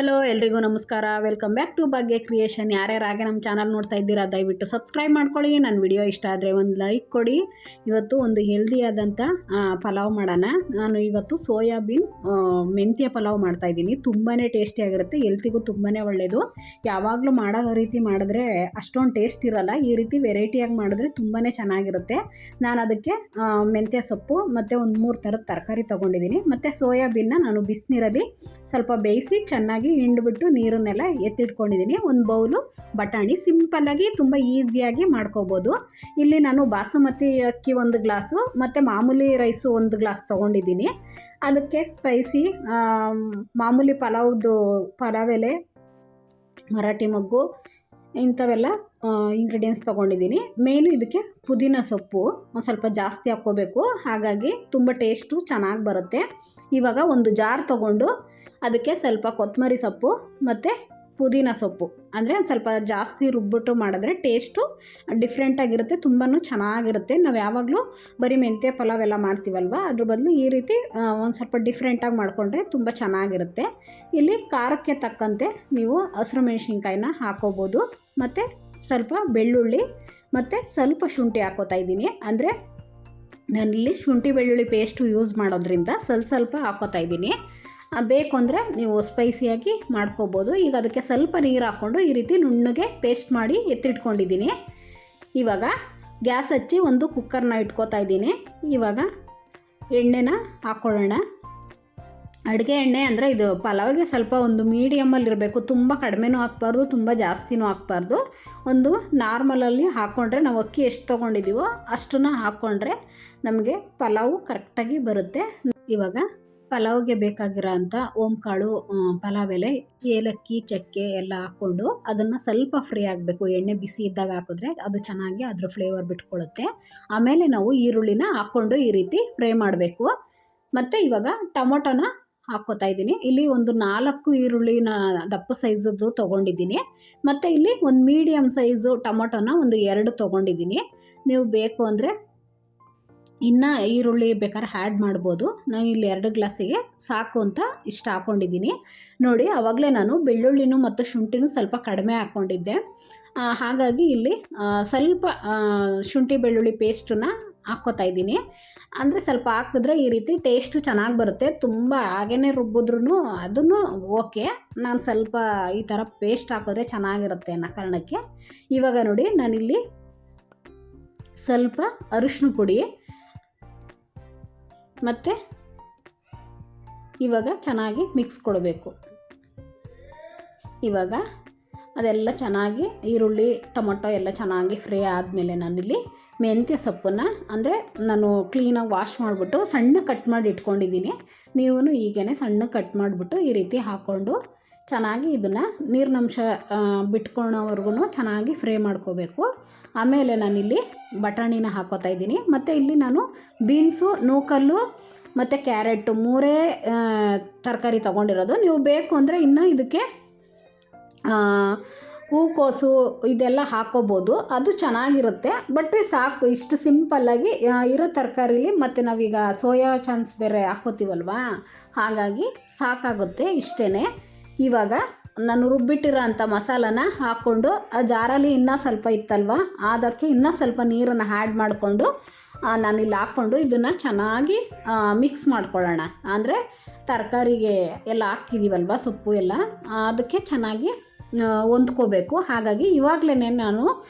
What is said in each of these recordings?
Hello ಎಲ್ರಿಗೂ ನಮಸ್ಕಾರ. Welcome back to Bhagya creation. ಯಾರ್ಯಾರು ಹಾಗೆ ನಮ್ಮ ಚಾನಲ್ ನೋಡ್ತಾ ಇದ್ದೀರಾ ದಯವಿಟ್ಟು ಸಬ್ಸ್ಕ್ರೈಬ್ ಮಾಡ್ಕೊಳ್ಳಿ. ನನ್ನ ವಿಡಿಯೋ ಇಷ್ಟ ಆದರೆ ಒಂದು ಲೈಕ್ ಕೊಡಿ. ಇವತ್ತು ಒಂದು ಹೆಲ್ದಿಯಾದಂಥ ಪಲಾವ್ ಮಾಡೋಣ. ನಾನು ಇವತ್ತು ಸೋಯಾಬೀನ್ ಮೆಂತ್ಯ ಪಲಾವ್ ಮಾಡ್ತಾಯಿದ್ದೀನಿ. ತುಂಬಾ ಟೇಸ್ಟಿಯಾಗಿರುತ್ತೆ, ಹೆಲ್ತಿಗೂ ತುಂಬಾ ಒಳ್ಳೆಯದು. ಯಾವಾಗಲೂ ಮಾಡೋ ರೀತಿ ಮಾಡಿದ್ರೆ ಅಷ್ಟೊಂದು ಟೇಸ್ಟ್ ಇರೋಲ್ಲ. ಈ ರೀತಿ ವೆರೈಟಿಯಾಗಿ ಮಾಡಿದ್ರೆ ತುಂಬಾ ಚೆನ್ನಾಗಿರುತ್ತೆ. ನಾನು ಅದಕ್ಕೆ ಮೆಂತ್ಯ ಸೊಪ್ಪು ಮತ್ತು ಒಂದು 3 ಥರದ ತರಕಾರಿ ತೊಗೊಂಡಿದ್ದೀನಿ. ಮತ್ತು ಸೋಯಾಬೀನ್ನ ನಾನು ಬಿಸಿನೀರಲ್ಲಿ ಸ್ವಲ್ಪ ಬೇಯಿಸಿ ಚೆನ್ನಾಗಿ ಹಿಂಡ್ಬಿಟ್ಟು ನೀರನ್ನೆಲ್ಲ ಎತ್ತಿಟ್ಕೊಂಡಿದ್ದೀನಿ. ಒಂದು ಬೌಲು ಬಟಾಣಿ, ಸಿಂಪಲ್ಲಾಗಿ ತುಂಬ ಈಸಿಯಾಗಿ ಮಾಡ್ಕೋಬೋದು. ಇಲ್ಲಿ ನಾನು ಬಾಸುಮತಿ ಅಕ್ಕಿ 1 ಗ್ಲಾಸು ಮತ್ತು ಮಾಮೂಲಿ ರೈಸು 1 ಗ್ಲಾಸ್ ತೊಗೊಂಡಿದ್ದೀನಿ. ಅದಕ್ಕೆ ಸ್ಪೈಸಿ ಮಾಮೂಲಿ ಪಲಾವ್ ಎಲೆ, ಮರಾಠಿ ಮೊಗ್ಗು ಇಂಥವೆಲ್ಲ ಇಂಗ್ರೀಡಿಯೆಂಟ್ಸ್ ತೊಗೊಂಡಿದ್ದೀನಿ. ಮೇಯ್ನು ಇದಕ್ಕೆ ಪುದೀನ ಸೊಪ್ಪು ಸ್ವಲ್ಪ ಜಾಸ್ತಿ ಹಾಕ್ಕೋಬೇಕು, ಹಾಗಾಗಿ ತುಂಬ ಟೇಸ್ಟು ಚೆನ್ನಾಗಿ ಬರುತ್ತೆ. ಇವಾಗ ಒಂದು ಜಾರ್ ತೊಗೊಂಡು ಅದಕ್ಕೆ ಸ್ವಲ್ಪ ಕೊತ್ತಂಬರಿ ಸೊಪ್ಪು ಮತ್ತು ಪುದೀನ ಸೊಪ್ಪು ಅಂದರೆ ಸ್ವಲ್ಪ ಜಾಸ್ತಿ ರುಬ್ಬಿಟ್ಟು ಮಾಡಿದ್ರೆ ಟೇಸ್ಟು ಡಿಫ್ರೆಂಟಾಗಿರುತ್ತೆ, ತುಂಬಾ ಚೆನ್ನಾಗಿರುತ್ತೆ. ನಾವು ಯಾವಾಗಲೂ ಬರೀ ಮೆಂತ್ಯ ಪಲಾವ್ ಎಲ್ಲ ಮಾಡ್ತೀವಲ್ವ, ಅದ್ರ ಬದಲು ಈ ರೀತಿ ಒಂದು ಸ್ವಲ್ಪ ಡಿಫ್ರೆಂಟಾಗಿ ಮಾಡಿಕೊಂಡ್ರೆ ತುಂಬ ಚೆನ್ನಾಗಿರುತ್ತೆ. ಇಲ್ಲಿ ಖಾರಕ್ಕೆ ತಕ್ಕಂತೆ ನೀವು ಹಸಿರು ಮೆಣಸಿನ್ಕಾಯಿನ ಹಾಕೋಬೋದು. ಮತ್ತು ಸ್ವಲ್ಪ ಬೆಳ್ಳುಳ್ಳಿ ಮತ್ತು ಸ್ವಲ್ಪ ಶುಂಠಿ ಹಾಕೋತಾ ಇದ್ದೀನಿ. ಅಂದರೆ ನಾನಿಲ್ಲಿ ಶುಂಠಿ ಬೆಳ್ಳುಳ್ಳಿ ಪೇಸ್ಟು ಯೂಸ್ ಮಾಡೋದ್ರಿಂದ ಸ್ವಲ್ಪ ಹಾಕೋತಾ ಇದ್ದೀನಿ. ಬೇಕು ಅಂದರೆ ನೀವು ಸ್ಪೈಸಿಯಾಗಿ ಮಾಡ್ಕೋಬೋದು. ಈಗ ಅದಕ್ಕೆ ಸ್ವಲ್ಪ ನೀರು ಹಾಕ್ಕೊಂಡು ಈ ರೀತಿ ನುಣ್ಣಗೆ ಪೇಸ್ಟ್ ಮಾಡಿ ಎತ್ತಿಟ್ಕೊಂಡಿದ್ದೀನಿ. ಇವಾಗ ಗ್ಯಾಸ್ ಹಚ್ಚಿ ಒಂದು ಕುಕ್ಕರ್ನ ಇಟ್ಕೋತಾ ಇದ್ದೀನಿ. ಇವಾಗ ಎಣ್ಣೆನ ಹಾಕ್ಕೊಳ್ಳೋಣ. ಅಡುಗೆ ಎಣ್ಣೆ ಅಂದರೆ ಇದು ಪಲಾವ್ಗೆ ಸ್ವಲ್ಪ ಒಂದು ಮೀಡಿಯಮಲ್ಲಿರಬೇಕು, ತುಂಬ ಕಡಿಮೆನೂ ಹಾಕ್ಬಾರ್ದು, ತುಂಬ ಜಾಸ್ತಿನೂ ಹಾಕ್ಬಾರ್ದು. ಒಂದು ನಾರ್ಮಲಲ್ಲಿ ಹಾಕ್ಕೊಂಡ್ರೆ ನಾವು ಅಕ್ಕಿ ಎಷ್ಟು ತೊಗೊಂಡಿದ್ದೀವೋ ಅಷ್ಟನ್ನು ಹಾಕ್ಕೊಂಡ್ರೆ ನಮಗೆ ಪಲಾವು ಕರೆಕ್ಟಾಗಿ ಬರುತ್ತೆ. ಇವಾಗ ಪಲಾವ್ಗೆ ಬೇಕಾಗಿರೋ ಅಂಥ ಓಂಕಾಳು, ಪಲಾವ್ ಎಲೆ, ಏಲಕ್ಕಿ, ಚಕ್ಕೆ ಎಲ್ಲ ಹಾಕ್ಕೊಂಡು ಅದನ್ನು ಸ್ವಲ್ಪ ಫ್ರೈ ಆಗಬೇಕು. ಎಣ್ಣೆ ಬಿಸಿ ಇದ್ದಾಗ ಹಾಕಿದ್ರೆ ಅದು ಚೆನ್ನಾಗಿ ಅದ್ರ ಫ್ಲೇವರ್ ಬಿಟ್ಕೊಳ್ಳುತ್ತೆ. ಆಮೇಲೆ ನಾವು ಈರುಳ್ಳಿನ ಹಾಕ್ಕೊಂಡು ಈ ರೀತಿ ಫ್ರೈ ಮಾಡಬೇಕು. ಮತ್ತು ಇವಾಗ ಟೊಮೊಟೊನ ಹಾಕ್ಕೋತಾ ಇದ್ದೀನಿ. ಇಲ್ಲಿ ಒಂದು 4 ಈರುಳ್ಳಿನ ದಪ್ಪ ಸೈಜದ್ದು ತೊಗೊಂಡಿದ್ದೀನಿ. ಮತ್ತು ಇಲ್ಲಿ ಒಂದು ಮೀಡಿಯಮ್ ಸೈಜು ಟೊಮೊಟೊನ ಒಂದು 2 ತೊಗೊಂಡಿದ್ದೀನಿ. ನೀವು ಬೇಕು ಅಂದರೆ ಇನ್ನು ಈರುಳ್ಳಿ ಬೇಕಾದ್ರೆ ಆ್ಯಡ್ ಮಾಡ್ಬೋದು. ನಾನು ಇಲ್ಲಿ 2 ಗ್ಲಾಸಿಗೆ ಸಾಕು ಅಂತ ಇಷ್ಟು ಹಾಕ್ಕೊಂಡಿದ್ದೀನಿ. ನೋಡಿ, ಆವಾಗಲೇ ನಾನು ಬೆಳ್ಳುಳ್ಳಿನೂ ಮತ್ತು ಶುಂಠಿನೂ ಸ್ವಲ್ಪ ಕಡಿಮೆ ಹಾಕ್ಕೊಂಡಿದ್ದೆ. ಹಾಗಾಗಿ ಇಲ್ಲಿ ಸ್ವಲ್ಪ ಶುಂಠಿ ಬೆಳ್ಳುಳ್ಳಿ ಪೇಸ್ಟನ್ನ ಹಾಕ್ಕೋತಾ ಇದ್ದೀನಿ. ಅಂದರೆ ಸ್ವಲ್ಪ ಹಾಕಿದ್ರೆ ಈ ರೀತಿ ಟೇಸ್ಟು ಚೆನ್ನಾಗಿ ಬರುತ್ತೆ. ತುಂಬ ಹಾಗೇ ರುಬ್ಬಿದ್ರೂ ಅದನ್ನು ಓಕೆ, ನಾನು ಸ್ವಲ್ಪ ಈ ಥರ ಪೇಸ್ಟ್ ಹಾಕಿದ್ರೆ ಚೆನ್ನಾಗಿರುತ್ತೆ ಅನ್ನೋ ಕಾರಣಕ್ಕೆ. ಇವಾಗ ನೋಡಿ, ನಾನಿಲ್ಲಿ ಸ್ವಲ್ಪ ಅರಿಶಿನ ಪುಡಿ ಮತ್ತು ಇವಾಗ ಚೆನ್ನಾಗಿ ಮಿಕ್ಸ್ ಕೊಡಬೇಕು. ಇವಾಗ ಅದೆಲ್ಲ ಚೆನ್ನಾಗಿ ಈರುಳ್ಳಿ ಟೊಮೊಟೊ ಎಲ್ಲ ಚೆನ್ನಾಗಿ ಫ್ರೈ ಆದಮೇಲೆ ನಾನಿಲ್ಲಿ ಮೆಂತ್ಯ ಸೊಪ್ಪನ್ನು ಅಂದರೆ ನಾನು ಕ್ಲೀನಾಗಿ ವಾಶ್ ಮಾಡಿಬಿಟ್ಟು ಸಣ್ಣ ಕಟ್ ಮಾಡಿ ಇಟ್ಕೊಂಡಿದ್ದೀನಿ. ನೀವು ಹೀಗೇ ಸಣ್ಣ ಕಟ್ ಮಾಡಿಬಿಟ್ಟು ಈ ರೀತಿ ಹಾಕ್ಕೊಂಡು ಚೆನ್ನಾಗಿ ಇದನ್ನು ನೀರಿನಂಶ ಬಿಟ್ಕೊಳ್ಳೋವರೆಗೂ ಚೆನ್ನಾಗಿ ಫ್ರೈ ಮಾಡ್ಕೋಬೇಕು. ಆಮೇಲೆ ನಾನಿಲ್ಲಿ ಬಟಾಣಿನ ಹಾಕೋತಾ ಇದ್ದೀನಿ. ಮತ್ತು ಇಲ್ಲಿ ನಾನು ಬೀನ್ಸು, ನೂಕಲ್ಲು ಮತ್ತು ಕ್ಯಾರೆಟು 3 ತರಕಾರಿ ತೊಗೊಂಡಿರೋದು. ನೀವು ಬೇಕು ಅಂದರೆ ಇನ್ನು ಇದಕ್ಕೆ ಹೂಕೋಸು ಇದೆಲ್ಲ ಹಾಕೋಬೋದು, ಅದು ಚೆನ್ನಾಗಿರುತ್ತೆ. ಬಟ್ ಸಾಕು, ಇಷ್ಟು ಸಿಂಪಲ್ಲಾಗಿ ಇರೋ ತರಕಾರಿಲಿ. ಮತ್ತು ನಾವೀಗ ಸೋಯಾ ಚಾನ್ಸ್ ಬೇರೆ ಹಾಕೋತೀವಲ್ವ, ಹಾಗಾಗಿ ಸಾಕಾಗುತ್ತೆ ಇಷ್ಟೇ. ಇವಾಗ ನಾನು ರುಬ್ಬಿಟ್ಟಿರೋ ಅಂಥ ಮಸಾಲಾನ ಹಾಕ್ಕೊಂಡು ಆ ಜಾರಲ್ಲಿ ಇನ್ನೂ ಸ್ವಲ್ಪ ಇತ್ತಲ್ವ, ಅದಕ್ಕೆ ಇನ್ನೂ ಸ್ವಲ್ಪ ನೀರನ್ನು ಆ್ಯಡ್ ಮಾಡಿಕೊಂಡು ನಾನಿಲ್ಲಿ ಹಾಕ್ಕೊಂಡು ಇದನ್ನು ಚೆನ್ನಾಗಿ ಮಿಕ್ಸ್ ಮಾಡ್ಕೊಳ್ಳೋಣ. ಅಂದರೆ ತರಕಾರಿಗೆ ಎಲ್ಲ ಹಾಕಿದ್ದೀವಲ್ವ ಸೊಪ್ಪು ಎಲ್ಲ, ಅದಕ್ಕೆ ಚೆನ್ನಾಗಿ ಹೊಂದ್ಕೋಬೇಕು. ಹಾಗಾಗಿ ಇವಾಗಲೇ ನಾನು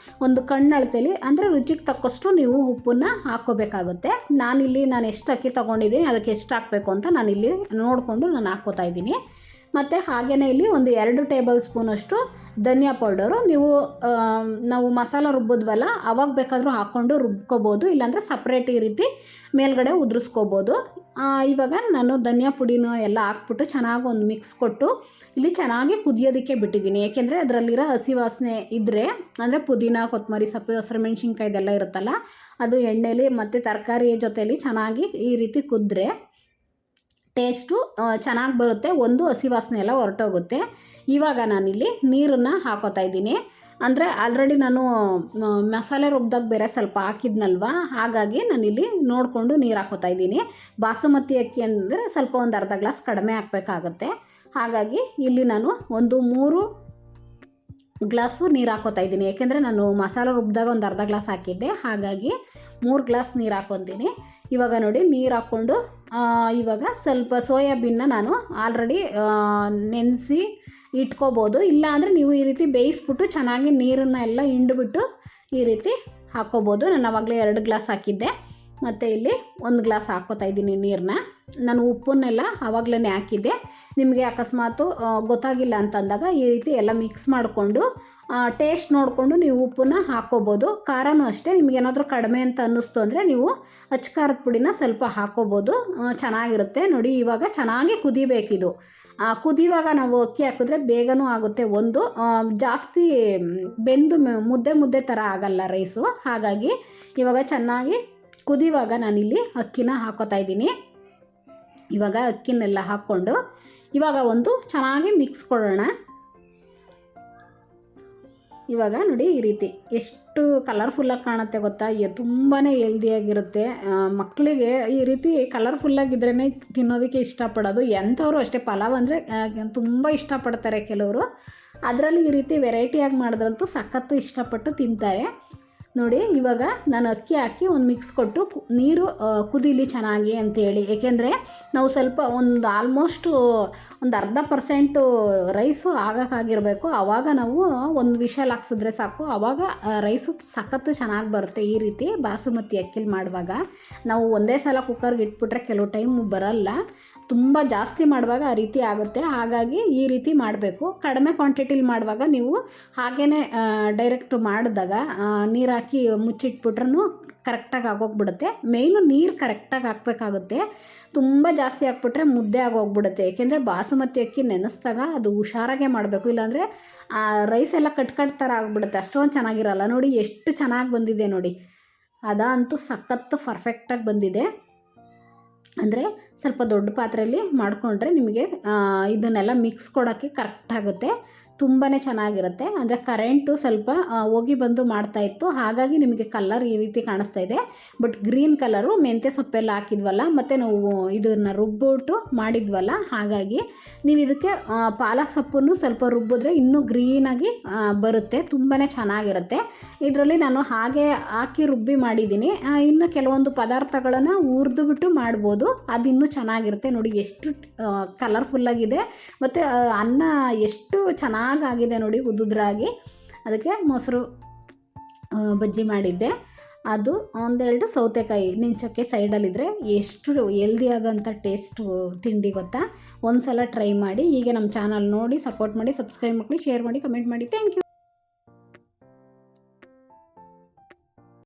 ಒಂದು ಕಣ್ಣಳತೆಯಲ್ಲಿ ಅಂದರೆ ರುಚಿಗೆ ತಕ್ಕಷ್ಟು ನೀವು ಉಪ್ಪನ್ನು ಹಾಕ್ಕೋಬೇಕಾಗುತ್ತೆ. ನಾನು ಎಷ್ಟು ಅಕ್ಕಿ ತೊಗೊಂಡಿದ್ದೀನಿ ಅದಕ್ಕೆ ಎಷ್ಟು ಹಾಕಬೇಕು ಅಂತ ನಾನಿಲ್ಲಿ ನೋಡಿಕೊಂಡು ನಾನು ಹಾಕ್ಕೋತಾ ಇದ್ದೀನಿ. ಮತ್ತು ಹಾಗೆಯೇ ಇಲ್ಲಿ ಒಂದು 2 ಟೇಬಲ್ ಸ್ಪೂನಷ್ಟು ಧನಿಯಾ ಪೌಡರು. ನಾವು ಮಸಾಲ ರುಬ್ಬೋದ್ವಲ್ಲ, ಅವಾಗ ಬೇಕಾದರೂ ಹಾಕ್ಕೊಂಡು ರುಬ್ಕೋಬೋದು, ಇಲ್ಲಾಂದರೆ ಸಪ್ರೇಟ್ ಈ ರೀತಿ ಮೇಲ್ಗಡೆ ಉದುರಿಸ್ಕೋಬೋದು. ಇವಾಗ ನಾನು ಧನಿಯಾ ಪುಡಿನೂ ಎಲ್ಲ ಹಾಕ್ಬಿಟ್ಟು ಚೆನ್ನಾಗಿ ಒಂದು ಮಿಕ್ಸ್ ಕೊಟ್ಟು ಇಲ್ಲಿ ಚೆನ್ನಾಗಿ ಕುದಿಯೋದಕ್ಕೆ ಬಿಟ್ಟಿದ್ದೀನಿ. ಏಕೆಂದರೆ ಅದರಲ್ಲಿರೋ ಹಸಿ ವಾಸನೆ ಇದ್ದರೆ, ಅಂದರೆ ಪುದೀನ, ಕೊತ್ತಂಬರಿ ಸೊಪ್ಪು, ಹಸಿರು ಮೆಣಸಿನ್ಕಾಯಿ ಇದೆಲ್ಲ ಇರುತ್ತಲ್ಲ, ಅದು ಎಣ್ಣೆಲಿ ಮತ್ತು ತರಕಾರಿ ಜೊತೆಲಿ ಚೆನ್ನಾಗಿ ಈ ರೀತಿ ಕುದ್ರೆ ಟೇಸ್ಟು ಚೆನ್ನಾಗಿ ಬರುತ್ತೆ. ಒಂದು ಹಸಿ ವಾಸನೆ ಎಲ್ಲ ಹೊರಟೋಗುತ್ತೆ. ಇವಾಗ ನಾನಿಲ್ಲಿ ನೀರನ್ನು ಹಾಕೋತಾ ಇದ್ದೀನಿ. ಅಂದರೆ ಆಲ್ರೆಡಿ ನಾನು ಮಸಾಲೆ ರುಬ್ದಾಗ ಬೇರೆ ಸ್ವಲ್ಪ ಹಾಕಿದ್ನಲ್ವ, ಹಾಗಾಗಿ ನಾನಿಲ್ಲಿ ನೋಡಿಕೊಂಡು ನೀರು ಹಾಕೋತಾ ಇದ್ದೀನಿ. ಬಾಸುಮತಿ ಅಕ್ಕಿ ಅಂದರೆ ಸ್ವಲ್ಪ ಒಂದು ಅರ್ಧ ಗ್ಲಾಸ್ ಕಡಿಮೆ ಹಾಕಬೇಕಾಗತ್ತೆ. ಹಾಗಾಗಿ ಇಲ್ಲಿ ನಾನು ಒಂದು 3 ಗ್ಲಾಸು ನೀರು ಹಾಕೋತಾ ಇದ್ದೀನಿ. ಏಕೆಂದರೆ ನಾನು ಮಸಾಲೆ ರುಬ್ಬಿದಾಗ ಒಂದು ಅರ್ಧ ಗ್ಲಾಸ್ ಹಾಕಿದ್ದೆ, ಹಾಗಾಗಿ 3 ಗ್ಲಾಸ್ ನೀರು ಹಾಕ್ಕೊತೀನಿ. ಇವಾಗ ನೋಡಿ ನೀರು ಹಾಕ್ಕೊಂಡು ಇವಾಗ ಸ್ವಲ್ಪ ಸೋಯಾಬೀನ್ನ ನಾನು ಆಲ್ರೆಡಿ ನೆನೆಸಿ ಇಟ್ಕೋಬೋದು. ಇಲ್ಲ ಅಂದರೆ ನೀವು ಈ ರೀತಿ ಬೇಯಿಸ್ಬಿಟ್ಟು ಚೆನ್ನಾಗಿ ನೀರನ್ನು ಎಲ್ಲ ಹಿಂಡ್ಬಿಟ್ಟು ಈ ರೀತಿ ಹಾಕ್ಕೋಬೋದು. ನಾನು ಆವಾಗಲೇ 2 ಗ್ಲಾಸ್ ಹಾಕಿದ್ದೆ, ಮತ್ತು ಇಲ್ಲಿ 1 ಗ್ಲಾಸ್ ಹಾಕ್ಕೋತಾ ಇದ್ದೀನಿ ನೀರನ್ನ. ನಾನು ಉಪ್ಪನ್ನೆಲ್ಲ ಆವಾಗಲೇ ಹಾಕಿದ್ದೆ. ನಿಮಗೆ ಅಕಸ್ಮಾತು ಗೊತ್ತಾಗಿಲ್ಲ ಅಂತಂದಾಗ ಈ ರೀತಿ ಎಲ್ಲ ಮಿಕ್ಸ್ ಮಾಡಿಕೊಂಡು ಟೇಸ್ಟ್ ನೋಡಿಕೊಂಡು ನೀವು ಉಪ್ಪನ್ನ ಹಾಕ್ಕೋಬೋದು. ಖಾರನೂ ಅಷ್ಟೇ, ನಿಮಗೇನಾದರೂ ಕಡಿಮೆ ಅಂತ ಅನ್ನಿಸ್ತು ಅಂದರೆ ನೀವು ಅಚ್ಚ ಖಾರದ ಪುಡಿನ ಸ್ವಲ್ಪ ಹಾಕ್ಕೋಬೋದು, ಚೆನ್ನಾಗಿರುತ್ತೆ. ನೋಡಿ ಇವಾಗ ಚೆನ್ನಾಗಿ ಕುದಿಬೇಕಿದು. ಕುದಿಯುವಾಗ ನಾವು ಅಕ್ಕಿ ಹಾಕಿದ್ರೆ ಬೇಗನೂ ಆಗುತ್ತೆ. ಒಂದು ಜಾಸ್ತಿ ಬೆಂದು ಮುದ್ದೆ ಥರ ಆಗಲ್ಲ ರೈಸು. ಹಾಗಾಗಿ ಇವಾಗ ಚೆನ್ನಾಗಿ ಕುದಿಯುವಾಗ ನಾನಿಲ್ಲಿ ಅಕ್ಕಿನ ಹಾಕೋತಾ ಇದ್ದೀನಿ. ಇವಾಗ ಅಕ್ಕಿನೆಲ್ಲ ಹಾಕ್ಕೊಂಡು ಇವಾಗ ಒಂದು ಚೆನ್ನಾಗಿ ಮಿಕ್ಸ್ ಕೊಡೋಣ. ಇವಾಗ ನೋಡಿ ಈ ರೀತಿ ಎಷ್ಟು ಕಲರ್ಫುಲ್ಲಾಗಿ ಕಾಣುತ್ತೆ ಗೊತ್ತಾ? ತುಂಬಾ ಹೆಲ್ದಿಯಾಗಿರುತ್ತೆ. ಮಕ್ಕಳಿಗೆ ಈ ರೀತಿ ಕಲರ್ಫುಲ್ಲಾಗಿದ್ರೇ ತಿನ್ನೋದಕ್ಕೆ ಇಷ್ಟಪಡೋದು. ಎಂಥವರು ಅಷ್ಟೇ, ಪಲಾವ್ ಅಂದರೆ ತುಂಬ ಇಷ್ಟಪಡ್ತಾರೆ ಕೆಲವರು. ಅದರಲ್ಲಿ ಈ ರೀತಿ ವೆರೈಟಿಯಾಗಿ ಮಾಡಿದ್ರಂತೂ ಸಖತ್ತು ಇಷ್ಟಪಟ್ಟು ತಿಂತಾರೆ. ನೋಡಿ ಇವಾಗ ನಾನು ಅಕ್ಕಿ ಹಾಕಿ ಒಂದು ಮಿಕ್ಸ್ ಕೊಟ್ಟು ನೀರು ಕುದೀಲಿ ಚೆನ್ನಾಗಿ ಅಂತೇಳಿ. ಏಕೆಂದರೆ ನಾವು ಸ್ವಲ್ಪ ಒಂದು ಆಲ್ಮೋಸ್ಟು ಒಂದು 10% ರೈಸು ಆಗೋಕ್ಕಾಗಿರಬೇಕು. ಆವಾಗ ನಾವು ಒಂದು ವಿಷಲ್ ಹಾಕ್ಸಿದ್ರೆ ಸಾಕು, ಆವಾಗ ರೈಸು ಸಖತ್ತು ಚೆನ್ನಾಗಿ ಬರುತ್ತೆ. ಈ ರೀತಿ ಬಾಸುಮತಿ ಅಕ್ಕಿಲಿ ಮಾಡುವಾಗ ನಾವು ಒಂದೇ ಸಲ ಕುಕ್ಕರ್ಗೆ ಇಟ್ಬಿಟ್ರೆ ಕೆಲವು ಟೈಮ್ ಬರಲ್ಲ, ತುಂಬ ಜಾಸ್ತಿ ಮಾಡುವಾಗ ಆ ರೀತಿ ಆಗುತ್ತೆ. ಹಾಗಾಗಿ ಈ ರೀತಿ ಮಾಡಬೇಕು. ಕಡಿಮೆ ಕ್ವಾಂಟಿಟಿಲಿ ಮಾಡುವಾಗ ನೀವು ಹಾಗೇ ಡೈರೆಕ್ಟ್ ಮಾಡಿದಾಗ ನೀರು ಹಾಕಿ ಮುಚ್ಚಿಟ್ಬಿಟ್ರೂ ಕರೆಕ್ಟಾಗಿ ಆಗೋಗ್ಬಿಡುತ್ತೆ. ಮೇಯ್ನು ನೀರು ಕರೆಕ್ಟಾಗಿ ಹಾಕಬೇಕಾಗುತ್ತೆ. ತುಂಬ ಜಾಸ್ತಿ ಹಾಕ್ಬಿಟ್ರೆ ಮುದ್ದೆ ಆಗೋಗ್ಬಿಡುತ್ತೆ. ಏಕೆಂದರೆ ಬಾಸುಮತಿ ಅಕ್ಕಿ ನೆನೆಸಿದಾಗ ಅದು ಹುಷಾರಾಗೆ ಮಾಡಬೇಕು, ಇಲ್ಲಾಂದರೆ ರೈಸ್ ಎಲ್ಲ ಕಟ್ ಥರ ಆಗಿಬಿಡುತ್ತೆ, ಅಷ್ಟೊಂದು ಚೆನ್ನಾಗಿರಲ್ಲ. ನೋಡಿ ಎಷ್ಟು ಚೆನ್ನಾಗಿ ಬಂದಿದೆ ನೋಡಿ, ಅದಂತೂ ಸಖತ್ತು ಪರ್ಫೆಕ್ಟಾಗಿ ಬಂದಿದೆ. ಅಂದರೆ ಸ್ವಲ್ಪ ದೊಡ್ಡ ಪಾತ್ರೆಯಲ್ಲಿ ಮಾಡಿಕೊಂಡ್ರೆ ನಿಮಗೆ ಇದನ್ನೆಲ್ಲ ಮಿಕ್ಸ್ ಕೊಡೋಕ್ಕೆ ಕರೆಕ್ಟಾಗುತ್ತೆ, ತುಂಬಾ ಚೆನ್ನಾಗಿರುತ್ತೆ. ಅಂದರೆ ಕರೆಂಟು ಸ್ವಲ್ಪ ಹೋಗಿ ಬಂದು ಮಾಡ್ತಾಯಿತ್ತು, ಹಾಗಾಗಿ ನಿಮಗೆ ಕಲರ್ ಈ ರೀತಿ ಕಾಣಿಸ್ತಾ ಇದೆ. ಬಟ್ ಗ್ರೀನ್ ಕಲರು ಮೆಂತ್ಯ ಸೊಪ್ಪೆಲ್ಲ ಹಾಕಿದ್ವಲ್ಲ, ಮತ್ತು ನಾವು ಇದನ್ನು ರುಬ್ಬಿಟ್ಟು ಮಾಡಿದ್ವಲ್ಲ, ಹಾಗಾಗಿ ನೀವು ಇದಕ್ಕೆ ಪಾಲಕ್ ಸೊಪ್ಪನ್ನು ಸ್ವಲ್ಪ ರುಬ್ಬಿದ್ರೆ ಇನ್ನೂ ಗ್ರೀನಾಗಿ ಬರುತ್ತೆ, ತುಂಬಾ ಚೆನ್ನಾಗಿರುತ್ತೆ. ಇದರಲ್ಲಿ ನಾನು ಹಾಗೆ ಹಾಕಿ ರುಬ್ಬಿ ಮಾಡಿದ್ದೀನಿ. ಇನ್ನು ಕೆಲವೊಂದು ಪದಾರ್ಥಗಳನ್ನು ಹುರಿದು ಬಿಟ್ಟು ಮಾಡ್ಬೋದು, ಅದಿನ್ನೂ ಚೆನ್ನಾಗಿರುತ್ತೆ. ನೋಡಿ ಎಷ್ಟು ಕಲರ್ಫುಲ್ಲಾಗಿದೆ, ಮತ್ತು ಅನ್ನ ಎಷ್ಟು ಚೆನ್ನಾಗಾಗಿದೆ ನೋಡಿ ಉದುದ್ರಾಗಿ. ಅದಕ್ಕೆ ಮೊಸರು ಬಜ್ಜಿ ಮಾಡಿದ್ದೆ, ಅದು 1-2 ಸೌತೆಕಾಯಿ ನೆಂಚೋಕ್ಕೆ ಸೈಡಲ್ಲಿದ್ದರೆ ಎಷ್ಟು ಹೆಲ್ದಿಯಾದಂಥ ಟೇಸ್ಟು ತಿಂಡಿ ಗೊತ್ತಾ? ಒಂದು ಸಲ ಟ್ರೈ ಮಾಡಿ. ಹೀಗೆ ನಮ್ಮ ಚಾನಲ್ ನೋಡಿ ಸಪೋರ್ಟ್ ಮಾಡಿ, ಸಬ್ಸ್ಕ್ರೈಬ್ ಮಾಡಿ, ಶೇರ್ ಮಾಡಿ, ಕಮೆಂಟ್ ಮಾಡಿ. Thank you.